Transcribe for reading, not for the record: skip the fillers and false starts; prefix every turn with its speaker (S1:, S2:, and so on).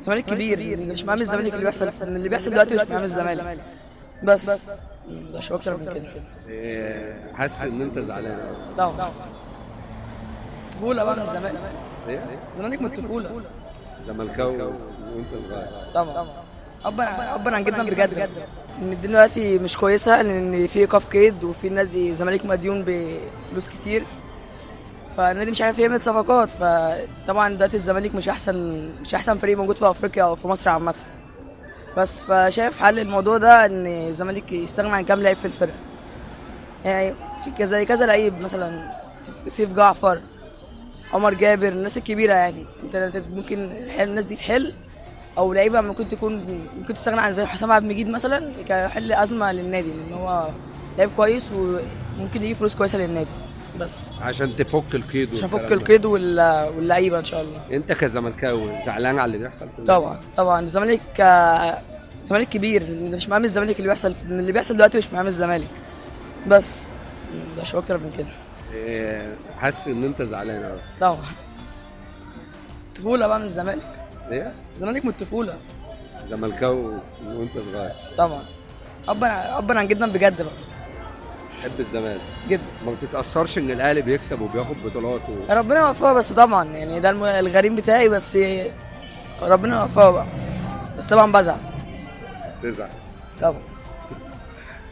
S1: الزمالك كبير، مش مهم الزمالك اللي بيحصل، اللي بيحصل دلوقتي مش مهم الزمالك بس. مش اكتر من كده.
S2: حاسس ان انت زعلان قوي؟
S1: طبعا طفوله بقى من الزمالك.
S2: ايه؟
S1: الزمالك من الطفوله.
S2: زملكاوي وانت صغير؟
S1: طبعا عبر عن جدا بجد ان الدنيا دلوقتي مش كويسه، لان في ايقاف قيد وفي نادي الزمالك مديون بفلوس كتير، فالنادي مش عارف يعمل صفقات. فطبعا دلوقتي الزمالك مش احسن فريق موجود في افريقيا او في مصر عامه. بس فشايف حل الموضوع ده ان الزمالك يستغنى عن كام لعيب في الفرقه، يعني في كذا لعيب، مثلا سيف جعفر، عمر جابر، الناس الكبيره. يعني انت ممكن الناس دي تحل، او لعيبه ممكن تستغنى عن زي حسام عبد المجيد مثلا، كيحل ازمه للنادي، لان هو لعيب كويس وممكن يجيب فلوس كويسه للنادي بس
S2: عشان تفك القيد
S1: عشان
S2: والكلام
S1: فك
S2: ده.
S1: القيد واللعيبه ان شاء الله.
S2: انت كزملكاوي زعلان على اللي بيحصل في النادي؟
S1: طبعا الزمالك كبير، مش مهم الزمالك اللي بيحصل، اللي بيحصل دلوقتي مش مهم الزمالك بس. مش اكتر من كده.
S2: حاسس ان انت زعلان قوي؟
S1: طبعا طفوله بقى من الزمالك.
S2: ايه؟
S1: الزمالك من الطفوله.
S2: زملكاوي وانت صغير؟
S1: طبعا عبر عن جدا بجد بقى.
S2: تحب الزمالك
S1: جدا.
S2: ما بتتاثرش ان الاهلي بيكسب وبياخد بطولات
S1: ربنا يوفقه بس طبعا، يعني ده الغريم بتاعي بس، ربنا يوفقه بقى، بس طبعا بزعل.
S2: تزعل؟
S1: طبعا.